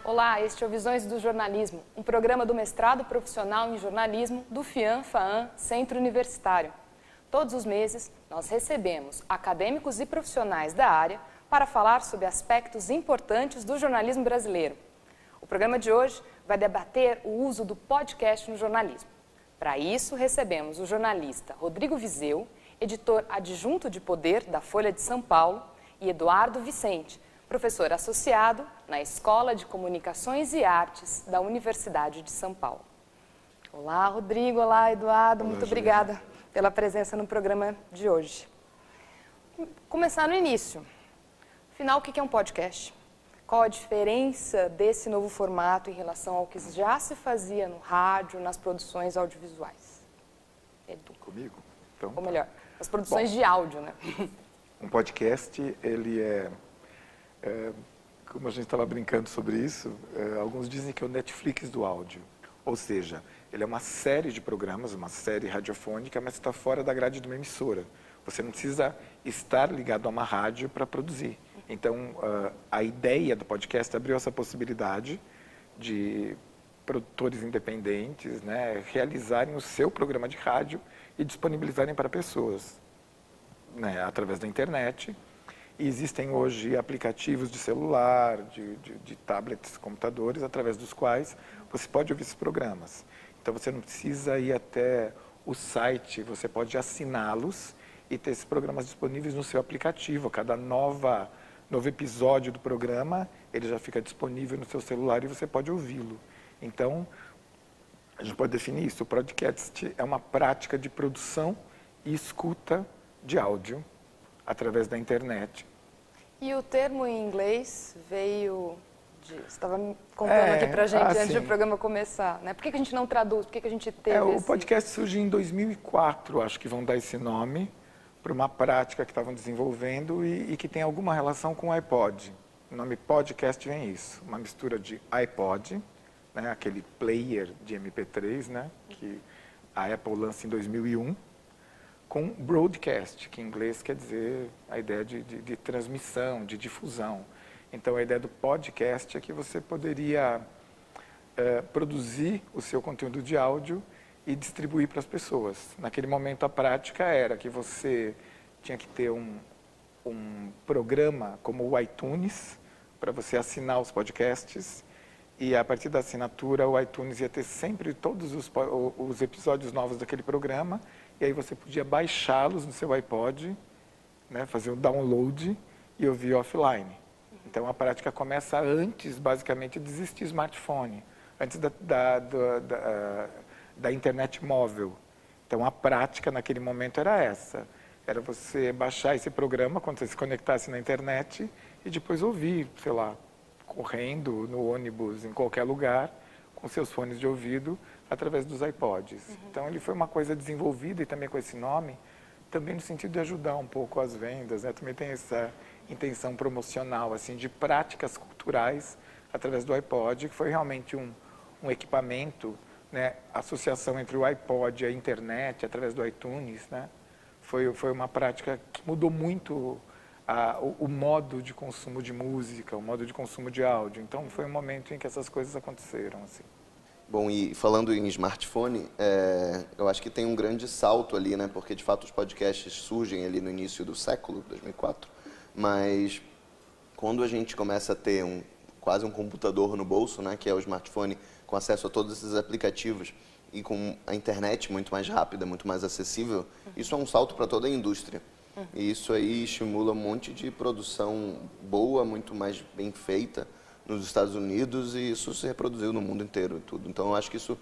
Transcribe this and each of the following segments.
Olá, este é o Visões do Jornalismo, um programa do mestrado profissional em jornalismo do FIAM-FAAM Centro Universitário. Todos os meses, nós recebemos acadêmicos e profissionais da área para falar sobre aspectos importantes do jornalismo brasileiro. O programa de hoje vai debater o uso do podcast no jornalismo. Para isso, recebemos o jornalista Rodrigo Vizeu, editor adjunto de Poder da Folha de São Paulo, e Eduardo Vicente, professor associado na Escola de Comunicações e Artes da Universidade de São Paulo. Olá, Rodrigo. Olá, Eduardo. Muito obrigada pela presença no programa de hoje. Começar no início. Afinal, o que é um podcast? Qual a diferença desse novo formato em relação ao que já se fazia no rádio, nas produções audiovisuais? Edu. Comigo? Então, ou melhor, as produções de áudio, né? Um podcast, ele como a gente estava brincando sobre isso, alguns dizem que é o Netflix do áudio. Ou seja, ele é uma série de programas, uma série radiofônica, mas está fora da grade de uma emissora. Você não precisa estar ligado a uma rádio para produzir. Então, a ideia do podcast abriu essa possibilidade de produtores independentes, né, realizarem o seu programa de rádio e disponibilizarem para pessoas, né, através da internet. E existem hoje aplicativos de celular, de tablets, computadores, através dos quais você pode ouvir esses programas. Então, você não precisa ir até o site, você pode assiná-los e ter esses programas disponíveis no seu aplicativo. Cada novo episódio do programa, ele já fica disponível no seu celular e você pode ouvi-lo. Então, a gente pode definir isso. O podcast é uma prática de produção e escuta de áudio através da internet. E o termo em inglês veio de... Você estava me contando aqui pra gente antes do programa começar, né? Por que a gente não traduz? Por que a gente teve O podcast surgiu em 2004, acho que vão dar esse nome, para uma prática que estavam desenvolvendo e que tem alguma relação com o iPod. O nome podcast vem isso, uma mistura de iPod, né, aquele player de MP3, né, que a Apple lança em 2001, com broadcast, que em inglês quer dizer a ideia de transmissão, de difusão. Então, a ideia do podcast é que você poderia produzir o seu conteúdo de áudio e distribuir para as pessoas. Naquele momento, a prática era que você tinha que ter um programa como o iTunes, para você assinar os podcasts, e a partir da assinatura, o iTunes ia ter sempre todos os episódios novos daquele programa, e aí você podia baixá-los no seu iPod, né, fazer o download e ouvir offline. Então, a prática começa antes, basicamente, de existir smartphone, antes da internet móvel. Então, a prática naquele momento era essa. Era você baixar esse programa quando você se conectasse na internet e depois ouvir, sei lá, correndo, no ônibus, em qualquer lugar, com seus fones de ouvido, através dos iPods. Então, ele foi uma coisa desenvolvida, e também com esse nome, também no sentido de ajudar um pouco as vendas, né? Também tem essa intenção promocional, assim, de práticas culturais através do iPod, que foi realmente um equipamento, né? A associação entre o iPod e a internet, através do iTunes, né? Foi uma prática que mudou muito o modo de consumo de música, o modo de consumo de áudio. Então, foi um momento em que essas coisas aconteceram, assim. Bom, e falando em smartphone, eu acho que tem um grande salto ali, né? Porque, de fato, os podcasts surgem ali no início do século, 2004, mas quando a gente começa a ter quase um computador no bolso, né? Que é o smartphone, com acesso a todos esses aplicativos e com a internet muito mais rápida, muito mais acessível, isso é um salto para toda a indústria. E isso aí estimula um monte de produção boa, muito mais bem feita nos Estados Unidos, e isso se reproduziu no mundo inteiro e tudo. Então, eu acho que isso...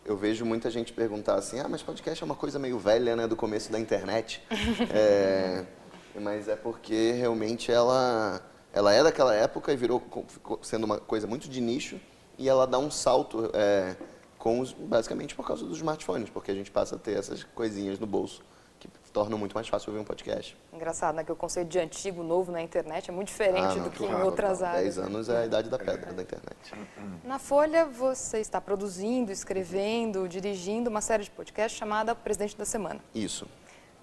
eu vejo muita gente perguntar assim, mas podcast é uma coisa meio velha, né, do começo da internet. Mas é porque realmente ela é daquela época e ficou sendo uma coisa muito de nicho, e ela dá um salto basicamente por causa dos smartphones, porque a gente passa a ter essas coisinhas no bolso que tornam muito mais fácil ouvir um podcast. Engraçado, né? Que o conceito de antigo, novo na internet é muito diferente do que em outras áreas. 10 anos é a idade da pedra da internet. Na Folha, você está produzindo, escrevendo, dirigindo uma série de podcasts chamada Presidente da Semana. Isso.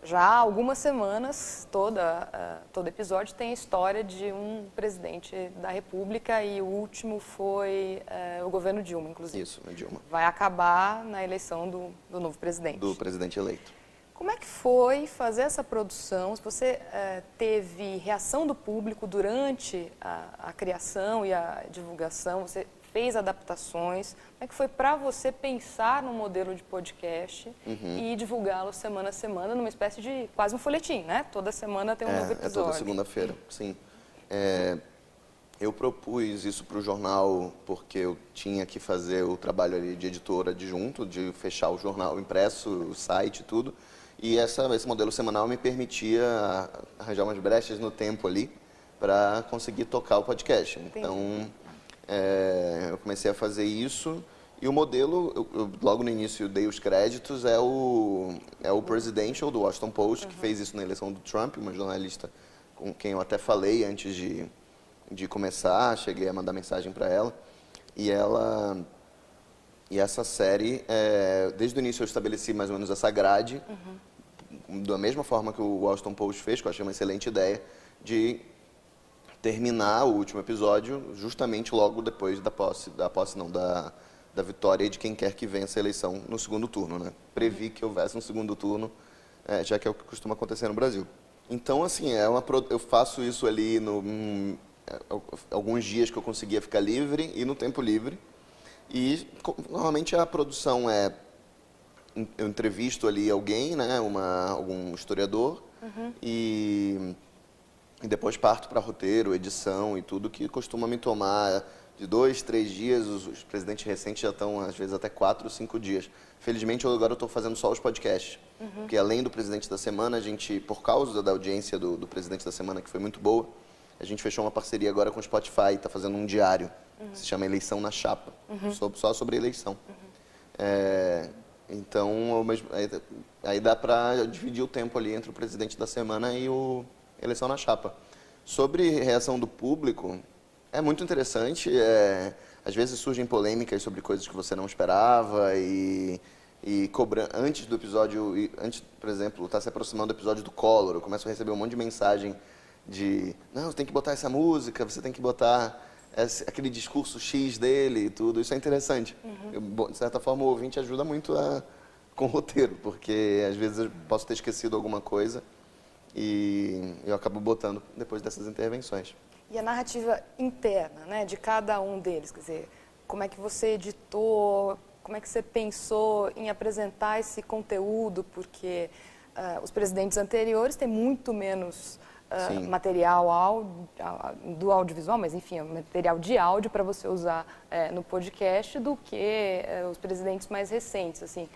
já há algumas semanas, todo episódio tem a história de um presidente da República e o último foi o governo Dilma, inclusive. Isso, a Dilma. Vai acabar na eleição do novo presidente. Do presidente eleito. Como é que foi fazer essa produção? Se você teve reação do público durante a criação e a divulgação, você fez adaptações, como é que foi para você pensar no modelo de podcast e divulgá-lo semana a semana numa espécie de quase um folhetim, né? Toda semana tem um novo episódio. É toda segunda-feira, sim. Eu propus isso para o jornal porque eu tinha que fazer o trabalho ali de editora adjunto, de fechar o jornal impresso, o site e tudo. E esse modelo semanal me permitia arranjar umas brechas no tempo ali para conseguir tocar o podcast. Entendi. Então, eu comecei a fazer isso e o modelo, eu logo no início dei os créditos, é o Presidential do Washington Post, que fez isso na eleição do Trump, uma jornalista com quem eu até falei antes de começar, cheguei a mandar mensagem para ela. E essa série, desde o início eu estabeleci mais ou menos essa grade, da mesma forma que o Washington Post fez, que eu achei uma excelente ideia, de terminar o último episódio justamente logo depois da vitória de quem quer que vença a eleição no segundo turno, né? Previ que houvesse um segundo turno, já que é o que costuma acontecer no Brasil. Então, assim, eu faço isso ali alguns dias que eu conseguia ficar livre e no tempo livre. E normalmente a produção eu entrevisto ali alguém, né, algum historiador, e depois parto para roteiro, edição e tudo, que costuma me tomar de 2, 3 dias. Os presidentes recentes já estão, às vezes, até 4, 5 dias. Felizmente, agora eu estou fazendo só os podcasts, porque além do Presidente da Semana, a gente, por causa da audiência do Presidente da Semana, que foi muito boa, a gente fechou uma parceria agora com o Spotify, está fazendo um diário, que se chama Eleição na Chapa, só sobre eleição. Então, aí dá para dividir o tempo ali entre o Presidente da Semana e o Eleição na Chapa. Sobre reação do público, é muito interessante. Às vezes surgem polêmicas sobre coisas que você não esperava e antes do episódio, por exemplo, está se aproximando do episódio do Collor, eu começo a receber um monte de mensagem não, você tem que botar essa música, você tem que botar aquele discurso X dele e tudo. Isso é interessante. De certa forma, o ouvinte ajuda muito com o roteiro, porque às vezes eu posso ter esquecido alguma coisa e eu acabo botando depois dessas intervenções. E a narrativa interna, né, de cada um deles, quer dizer, como é que você editou, como é que você pensou em apresentar esse conteúdo, porque os presidentes anteriores têm muito menos material do audiovisual, mas enfim, material de áudio para você usar no podcast do que os presidentes mais recentes. Assim,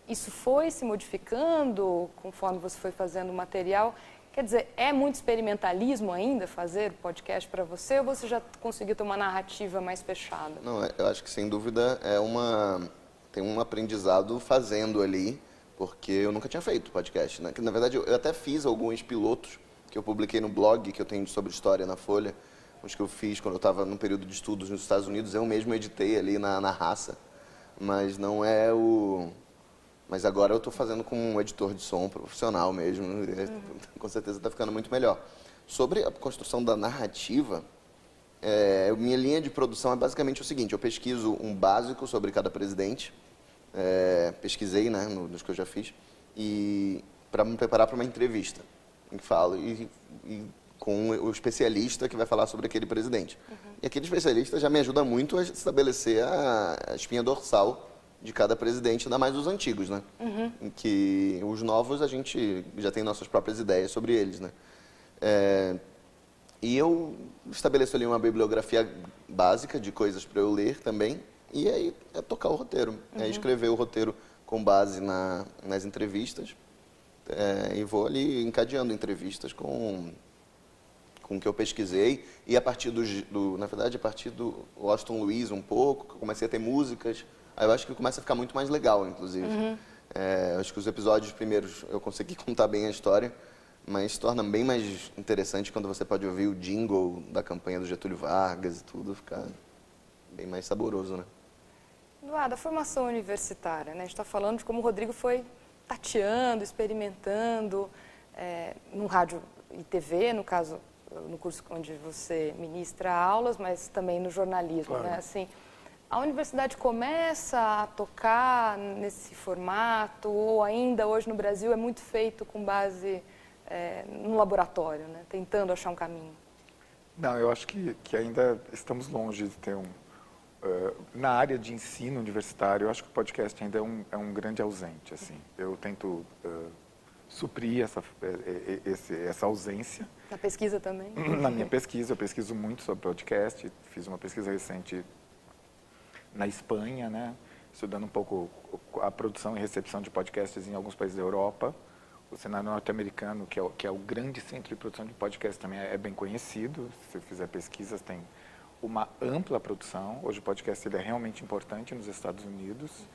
isso foi se modificando conforme você foi fazendo o material? Quer dizer, é muito experimentalismo ainda fazer podcast para você, ou você já conseguiu ter uma narrativa mais fechada? Não, eu acho que sem dúvida tem um aprendizado fazendo ali, porque eu nunca tinha feito podcast, né? Na verdade, eu até fiz alguns pilotos que eu publiquei no blog que eu tenho sobre história na Folha, os que eu fiz quando eu estava num período de estudos nos Estados Unidos. Eu mesmo editei ali na raça, mas não é Mas agora eu estou fazendo com um editor de som profissional mesmo, com certeza está ficando muito melhor. Sobre a construção da narrativa, minha linha de produção é basicamente o seguinte: eu pesquiso um básico sobre cada presidente, pesquisei, né, nos que eu já fiz, e para me preparar para uma entrevista, em que falo e com o especialista que vai falar sobre aquele presidente. E aquele especialista já me ajuda muito a estabelecer a espinha dorsal de cada presidente, ainda mais os antigos, né? Em que os novos a gente já tem nossas próprias ideias sobre eles, né? E eu estabeleço ali uma bibliografia básica de coisas para eu ler também, e aí é tocar o roteiro, é escrever o roteiro com base nas entrevistas, e vou ali encadeando entrevistas com o que eu pesquisei, e a partir na verdade, a partir do Washington Luiz um pouco, que eu comecei a ter músicas. Aí eu acho que começa a ficar muito mais legal, inclusive. Acho que os episódios primeiros eu consegui contar bem a história, mas se torna bem mais interessante quando você pode ouvir o jingle da campanha do Getúlio Vargas e tudo, fica bem mais saboroso, né? Da formação universitária, né? A gente está falando de como o Rodrigo foi tateando, experimentando, no rádio e TV, no caso, no curso onde você ministra aulas, mas também no jornalismo, claro. né? Assim, a universidade começa a tocar nesse formato, ou ainda hoje no Brasil é muito feito com base no laboratório, né? Tentando achar um caminho? Não, eu acho que ainda estamos longe de ter na área de ensino universitário, eu acho que o podcast ainda é um grande ausente. Assim. Eu tento suprir essa ausência. Na pesquisa também? Na minha pesquisa, eu pesquiso muito sobre podcast. Fiz uma pesquisa recente na Espanha, né, estudando um pouco a produção e recepção de podcasts em alguns países da Europa. O cenário norte-americano, que é o grande centro de produção de podcast, também é bem conhecido. Se você fizer pesquisas, tem uma ampla produção. Hoje o podcast ele é realmente importante nos Estados Unidos,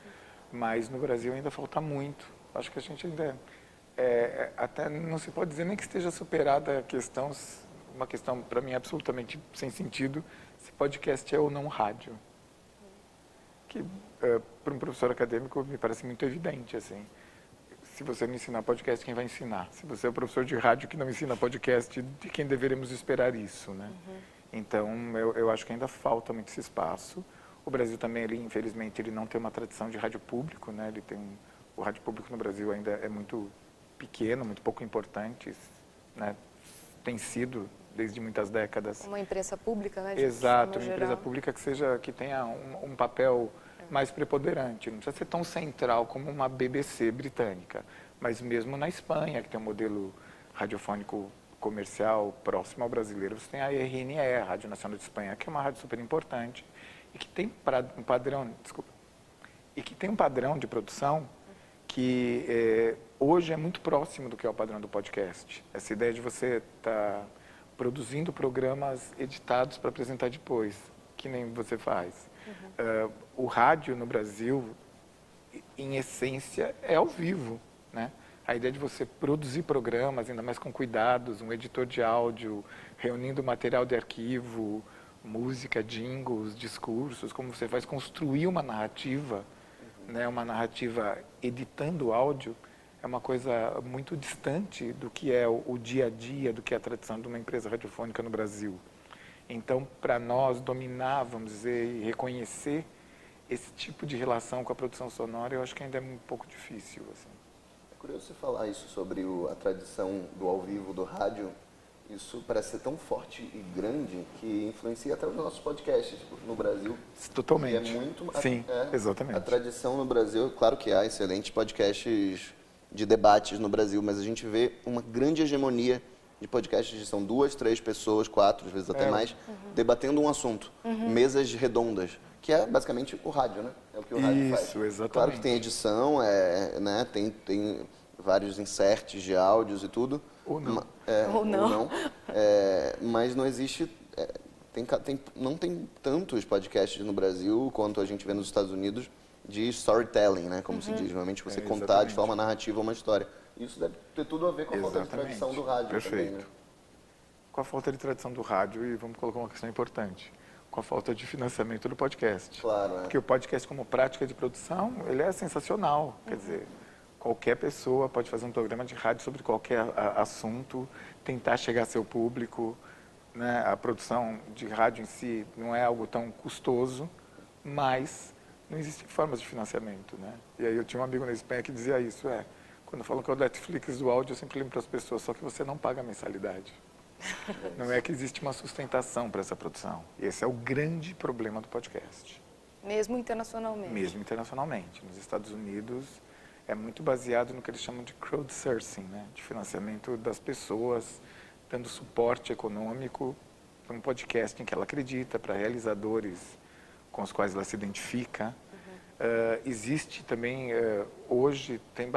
mas no Brasil ainda falta muito. Acho que a gente ainda até não se pode dizer nem que esteja superada a questão, uma questão para mim absolutamente sem sentido, se podcast é ou não rádio. Que para um professor acadêmico me parece muito evidente, assim. Se você não ensinar podcast, quem vai ensinar? Se você é o professor de rádio que não ensina podcast, de quem deveremos esperar isso, né? Então, eu acho que ainda falta muito esse espaço. O Brasil também, infelizmente, ele não tem uma tradição de rádio público, né? O rádio público no Brasil ainda é muito pequeno, muito pouco importante, né? Tem sido desde muitas décadas. Uma imprensa pública, né? Exato, uma empresa pública que tenha um papel mais preponderante. Não precisa ser tão central como uma BBC britânica, mas mesmo na Espanha, que tem um modelo radiofônico comercial próximo ao brasileiro, você tem a RNE, a Rádio Nacional de Espanha, que é uma rádio super importante e que tem um padrão de produção que hoje é muito próximo do que é o padrão do podcast. Essa ideia de você estar produzindo programas editados para apresentar depois, que nem você faz. O rádio no Brasil, em essência, é ao vivo, né? A ideia de você produzir programas, ainda mais com cuidados, um editor de áudio, reunindo material de arquivo, música, jingles, discursos, como você faz construir uma narrativa, né? Uma narrativa editando áudio, é uma coisa muito distante do que é o dia a dia, do que é a tradição de uma empresa radiofônica no Brasil. Então, para nós dominar, vamos dizer, e reconhecer esse tipo de relação com a produção sonora, eu acho que ainda é um pouco difícil. Assim. É curioso você falar isso sobre a tradição do ao vivo, do rádio. Isso parece ser tão forte e grande que influencia até os nossos podcasts no Brasil. Totalmente. E é muito, sim, exatamente. A tradição no Brasil, claro que há excelentes podcasts de debates no Brasil, mas a gente vê uma grande hegemonia de podcasts que são 2, 3 pessoas, 4, às vezes até mais, debatendo um assunto, mesas redondas, que é basicamente o rádio, né? É o que o rádio faz. Isso, exatamente. Claro que tem edição, né? Tem vários inserts de áudios e tudo. Ou não. Ou não. Mas não existe... não tem tantos podcasts no Brasil quanto a gente vê nos Estados Unidos de storytelling, né? Como se diz, normalmente você contar de forma narrativa uma história. Isso deve ter tudo a ver com a falta de tradição do rádio. Perfeito. Também, né? Com a falta de tradição do rádio, e vamos colocar uma questão importante, com a falta de financiamento do podcast. Claro, Porque o podcast como prática de produção, ele é sensacional. Quer dizer, qualquer pessoa pode fazer um programa de rádio sobre qualquer assunto, tentar chegar a seu público. Né? A produção de rádio em si não é algo tão custoso, mas não existem formas de financiamento. Né? E aí eu tinha um amigo na Espanha que dizia isso, quando falam que é o Netflix do áudio, eu sempre lembro para as pessoas, só que você não paga a mensalidade. Não é que existe uma sustentação para essa produção. E esse é o grande problema do podcast. Mesmo internacionalmente. Mesmo internacionalmente. Nos Estados Unidos é muito baseado no que eles chamam de crowdsourcing, né? De financiamento das pessoas, dando suporte econômico para um podcast em que ela acredita, para realizadores com os quais ela se identifica. Existe também, hoje, tem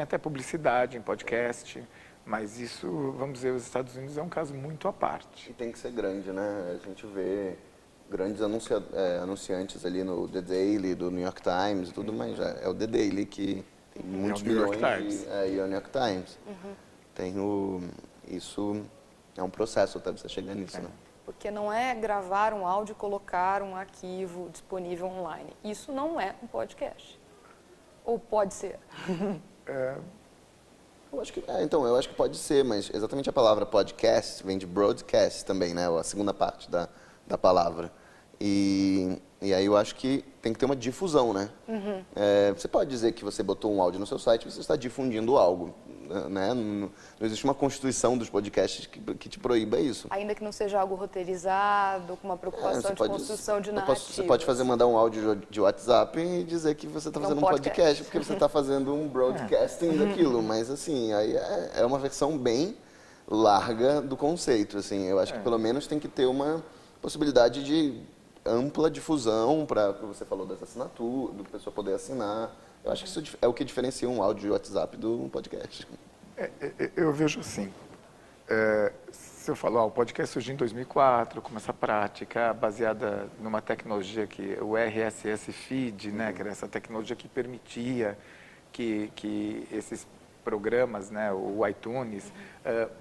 até publicidade em podcast, mas isso, vamos dizer, os Estados Unidos é um caso muito à parte. E tem que ser grande, né? A gente vê grandes anunciantes ali no The Daily, do New York Times e tudo, mas é o The Daily que tem muitos milhões e é o New York Times. Isso é um processo até você chegar nisso, né? Porque não é gravar um áudio e colocar um arquivo disponível online. Isso não é um podcast. Ou pode ser? Eu acho que, eu acho que pode ser, mas exatamente a palavra podcast vem de broadcast também, né? A segunda parte da palavra. E aí eu acho que tem que ter uma difusão, né? Você pode dizer que você botou um áudio no seu site, você está difundindo algo, né? Não existe uma constituição dos podcasts que te proíba isso. Ainda que não seja algo roteirizado, com uma preocupação de construção de narrativas. Você pode mandar um áudio de WhatsApp e dizer que você está fazendo um podcast, porque você está fazendo um broadcasting daquilo. Mas, assim, aí é uma versão bem larga do conceito. Assim, eu acho que pelo menos tem que ter uma possibilidade de ampla difusão para você falou dessa assinatura, do pessoa poder assinar. Eu acho que isso é o que diferencia um áudio de WhatsApp do podcast. Eu vejo assim, se eu falar, o podcast surgiu em 2004, com essa prática baseada numa tecnologia que o RSS Feed, né, que era essa tecnologia que permitia que esses programas, né, o iTunes,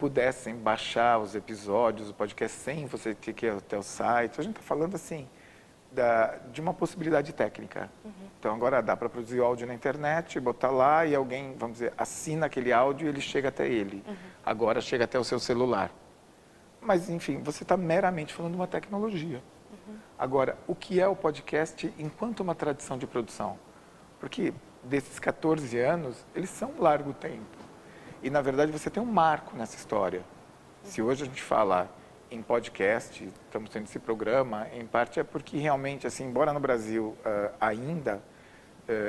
pudessem baixar os episódios do podcast sem você ter que ir até o site. A gente está falando assim, de uma possibilidade técnica. Então agora dá para produzir áudio na internet, botar lá e alguém, vamos dizer, assina aquele áudio e ele chega até ele. Agora chega até o seu celular. Mas, enfim, você está meramente falando de uma tecnologia. Agora, o que é o podcast enquanto uma tradição de produção? Porque desses 14 anos, eles são um largo tempo. E, na verdade, você tem um marco nessa história. Se hoje a gente fala em podcast, estamos tendo esse programa, em parte é porque realmente, assim, embora no Brasil ainda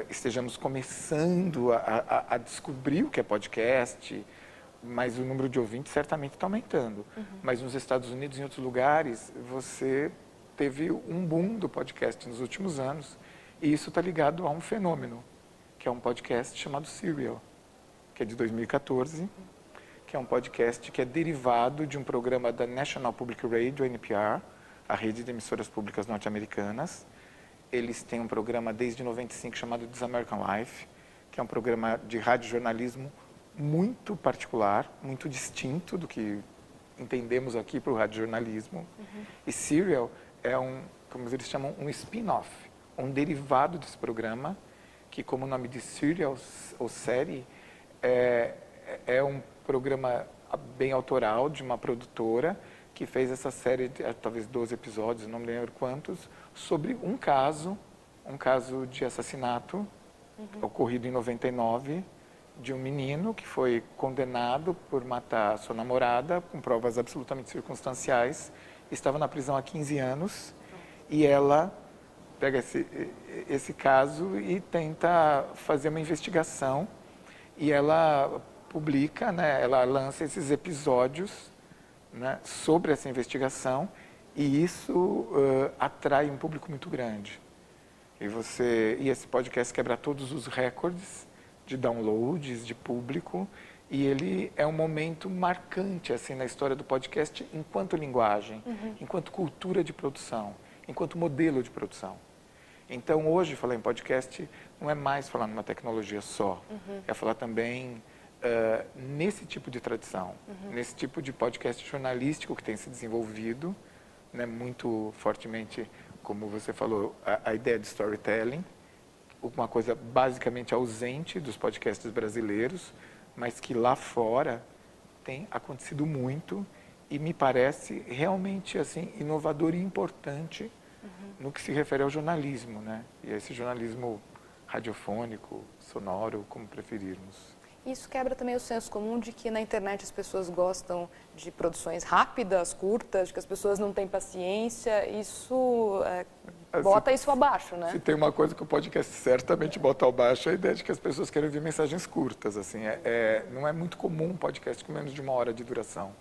estejamos começando a descobrir o que é podcast, mas o número de ouvintes certamente está aumentando. Mas nos Estados Unidos e em outros lugares, você teve um boom do podcast nos últimos anos, e isso está ligado a um fenômeno, que é um podcast chamado Serial, que é de 2014, que é um podcast que é derivado de um programa da National Public Radio, NPR, a rede de emissoras públicas norte-americanas. Eles têm um programa desde 95 chamado This American Life, que é um programa de radiojornalismo muito particular, muito distinto do que entendemos aqui para o radiojornalismo. E Serial é como eles chamam, um spin-off, um derivado desse programa, que, como o nome de Serial, ou série, é um programa bem autoral de uma produtora que fez essa série de talvez 12 episódios, não me lembro quantos, sobre um caso de assassinato ocorrido em 99, de um menino que foi condenado por matar sua namorada com provas absolutamente circunstanciais, estava na prisão há 15 anos e ela pega esse caso e tenta fazer uma investigação e ela publica, né, ela lança esses episódios, né, sobre essa investigação, e isso atrai um público muito grande. E esse podcast quebra todos os recordes de downloads, de público, e ele é um momento marcante assim na história do podcast enquanto linguagem, enquanto cultura de produção, enquanto modelo de produção. Então, hoje, falar em podcast não é mais falar numa tecnologia só, é falar também nesse tipo de tradição, nesse tipo de podcast jornalístico que tem se desenvolvido, né, muito fortemente, como você falou, a ideia de storytelling, uma coisa basicamente ausente dos podcasts brasileiros, mas que lá fora tem acontecido muito e me parece realmente assim inovador e importante no que se refere ao jornalismo, né? E a esse jornalismo radiofônico, sonoro, como preferirmos. Isso quebra também o senso comum de que na internet as pessoas gostam de produções rápidas, curtas, de que as pessoas não têm paciência. Isso bota isso abaixo, né? Se tem uma coisa que o podcast certamente bota abaixo, é a ideia de que as pessoas querem ouvir mensagens curtas. Assim, não é muito comum um podcast com menos de 1 hora de duração.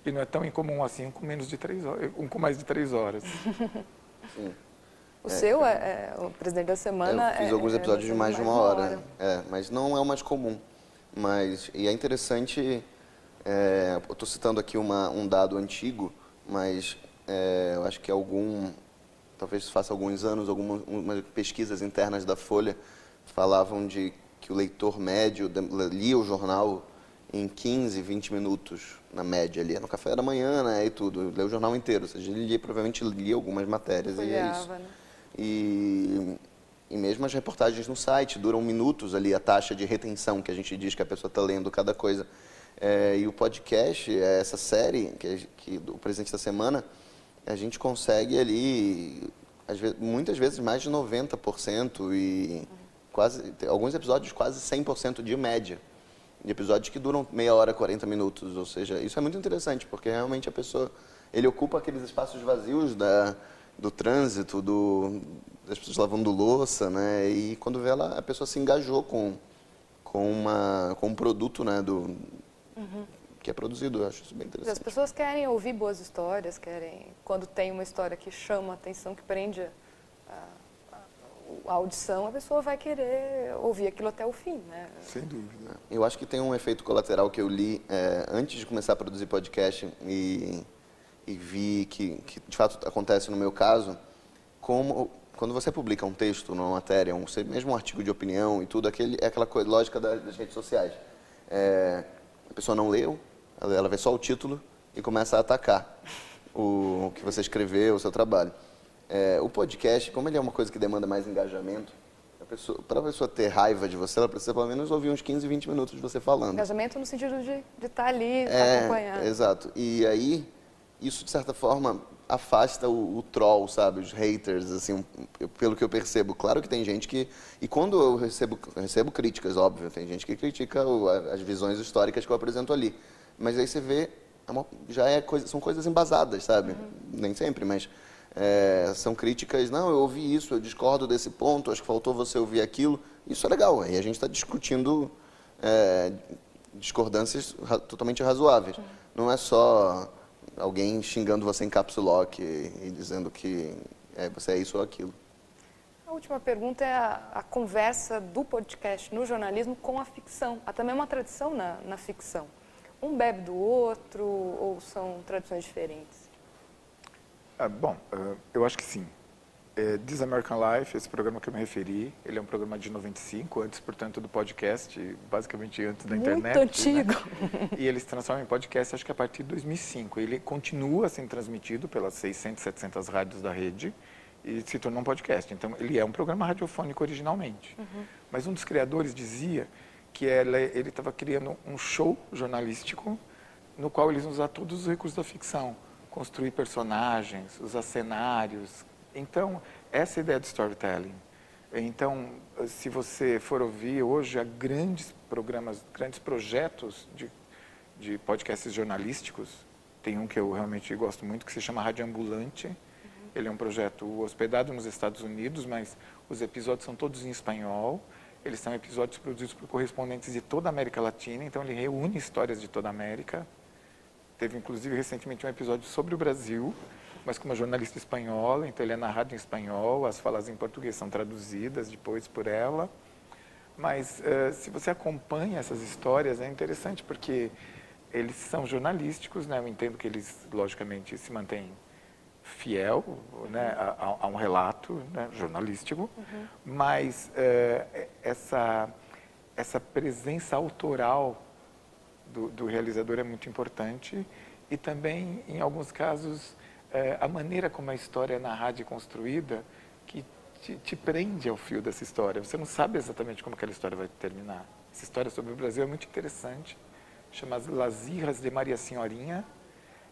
E não é tão incomum assim com menos de 3 horas, com mais de 3 horas. Sim. O seu o Presidente da Semana. Eu fiz alguns episódios de mais de 1 hora. Mas não é o mais comum. E é interessante, eu estou citando aqui um dado antigo, mas eu acho que talvez faça alguns anos, algumas pesquisas internas da Folha falavam de que o leitor médio lia o jornal em 15, 20 minutos, na média, ali no café da manhã, né, e tudo, lê o jornal inteiro, ou seja, ele provavelmente lia algumas matérias, e é isso. Né? E mesmo as reportagens no site duram minutos ali, a taxa de retenção que a gente diz que a pessoa está lendo cada coisa. E o podcast, essa série, que do Presente da Semana, a gente consegue ali, muitas vezes, mais de 90% e alguns episódios quase 100% de média. De episódios que duram meia hora, 40 minutos. Ou seja, isso é muito interessante, porque realmente ele ocupa aqueles espaços vazios do trânsito, das pessoas lavando louça, né? E quando vê a pessoa se engajou com um produto, né, que é produzido. Eu acho isso bem interessante. As pessoas querem ouvir boas histórias, quando tem uma história que chama a atenção, que prende a audição, a pessoa vai querer ouvir aquilo até o fim, né? Sem dúvida. Eu acho que tem um efeito colateral que eu li antes de começar a produzir podcast e vi que de fato acontece no meu caso, quando você publica um texto, uma matéria, mesmo um artigo de opinião e tudo, é aquela coisa lógica das redes sociais. A pessoa não leu, ela vê só o título e começa a atacar o que você escreveu, o seu trabalho. O podcast, como ele é uma coisa que demanda mais engajamento, para a pessoa ter raiva de você, ela precisa pelo menos ouvir uns 15, 20 minutos de você falando. Engajamento no sentido de estar ali, estar acompanhando. Exato. E aí, isso de certa forma afasta o troll, sabe? Os haters, assim, pelo que eu percebo. Claro que tem gente que... E quando eu recebo críticas, óbvio, tem gente que critica as visões históricas que eu apresento ali. Mas aí você vê, são coisas embasadas, sabe? Nem sempre, mas são críticas. Não, eu ouvi isso, eu discordo desse ponto, acho que faltou você ouvir aquilo. Isso é legal, aí a gente está discutindo discordâncias totalmente razoáveis. Não é só alguém xingando você em caps lock e dizendo que você é isso ou aquilo. A última pergunta é a conversa do podcast no jornalismo com a ficção. Há também uma tradição na ficção. Um bebe do outro ou são tradições diferentes? Bom, eu acho que sim. This American Life, esse programa que eu me referi, ele é um programa de 95, antes, portanto, do podcast, basicamente antes da internet. Muito antigo. Né? E ele se transforma em podcast, acho que a partir de 2005. Ele continua sendo transmitido pelas 600, 700 rádios da rede e se tornou um podcast. Então, ele é um programa radiofônico originalmente. Mas um dos criadores dizia que ele estava criando um show jornalístico no qual eles usam todos os recursos da ficção. Construir personagens, usar cenários. Então, essa é a ideia do storytelling. Então, se você for ouvir hoje, há grandes projetos de podcasts jornalísticos. Tem um que eu realmente gosto muito, que se chama Rádio Ambulante. Ele é um projeto hospedado nos Estados Unidos, mas os episódios são todos em espanhol. Eles são episódios produzidos por correspondentes de toda a América Latina, então ele reúne histórias de toda a América. Teve, inclusive, recentemente um episódio sobre o Brasil, mas com uma jornalista espanhola, então ele é narrado em espanhol, as falas em português são traduzidas depois por ela. Mas se você acompanha essas histórias, é interessante porque eles são jornalísticos, né? Eu entendo que eles, logicamente, se mantêm fiel, né, a um relato, né, jornalístico, mas essa presença autoral do realizador é muito importante e também, em alguns casos, a maneira como a história é narrada e construída que te prende ao fio dessa história. Você não sabe exatamente como aquela história vai terminar. Essa história sobre o Brasil é muito interessante, chama Las Hijas de Maria Senhorinha,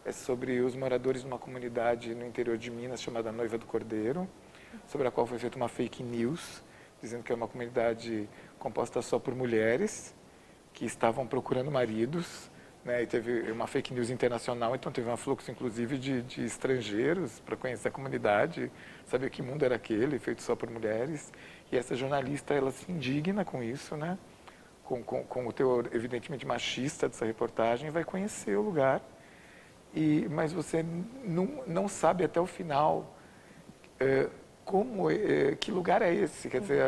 é sobre os moradores de uma comunidade no interior de Minas chamada Noiva do Cordeiro, sobre a qual foi feita uma fake news, dizendo que é uma comunidade composta só por mulheres que estavam procurando maridos, né? E teve uma fake news internacional, então teve um fluxo, inclusive, de estrangeiros para conhecer a comunidade, saber que mundo era aquele, feito só por mulheres. E essa jornalista, ela se indigna com isso, né? Com o teor, evidentemente, machista dessa reportagem, e vai conhecer o lugar. Mas você não sabe até o final que lugar é esse. Quer dizer,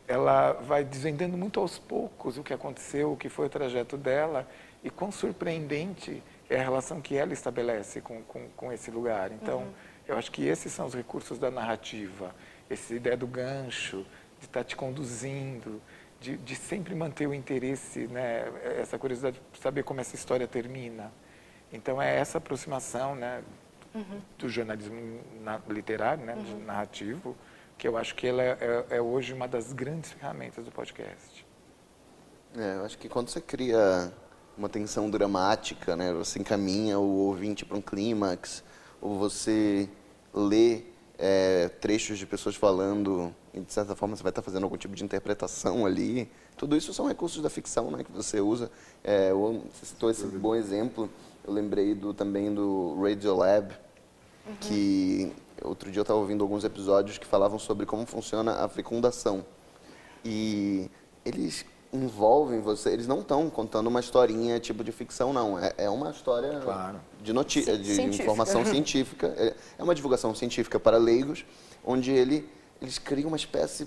ela vai desvendando muito aos poucos o que aconteceu, o que foi o trajeto dela e quão surpreendente é a relação que ela estabelece com esse lugar. Então, eu acho que esses são os recursos da narrativa, essa ideia do gancho, de estar te conduzindo, de sempre manter o interesse, né, essa curiosidade de saber como essa história termina. Então, é essa aproximação, né, do jornalismo literário, né, narrativo, que eu acho que ela é hoje uma das grandes ferramentas do podcast. Eu acho que quando você cria uma tensão dramática, né, você encaminha o ouvinte para um clímax, ou você lê trechos de pessoas falando, e de certa forma você vai estar fazendo algum tipo de interpretação ali. Tudo isso são recursos da ficção, né, que você usa. Você citou esse bom exemplo, eu lembrei também do Radiolab, que outro dia eu estava ouvindo alguns episódios que falavam sobre como funciona a fecundação. E eles envolvem você, eles não estão contando uma historinha tipo de ficção, não. É uma história de informação científica. É uma divulgação científica para leigos, onde eles criam uma espécie...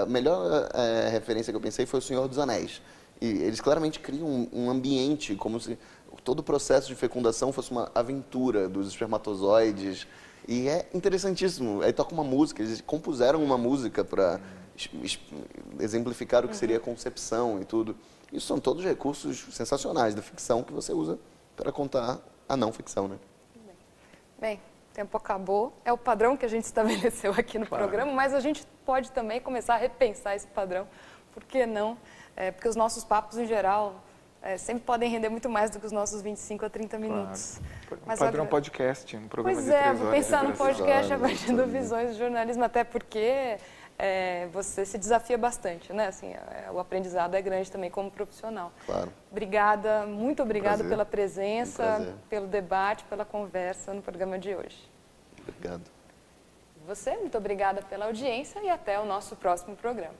a melhor referência que eu pensei foi O Senhor dos Anéis. E eles claramente criam um ambiente, como se todo o processo de fecundação fosse uma aventura dos espermatozoides. E é interessantíssimo. Aí toca uma música, eles compuseram uma música para exemplificar o que seria a concepção e tudo. Isso são todos recursos sensacionais da ficção que você usa para contar a não ficção, né? Bem, o tempo acabou. É o padrão que a gente estabeleceu aqui no programa, mas a gente pode também começar a repensar esse padrão. Por que não? Porque os nossos papos, em geral, sempre podem render muito mais do que os nossos 25 a 30 minutos. Mas padrão podcast, um programa de 3 horas. Vou pensar no podcast a partir do Visões do Jornalismo, até porque você se desafia bastante, né? Assim, o aprendizado é grande também como profissional. Claro. Obrigada, muito obrigada pela presença, pelo debate, pela conversa no programa de hoje. Obrigado. Você, muito obrigada pela audiência e até o nosso próximo programa.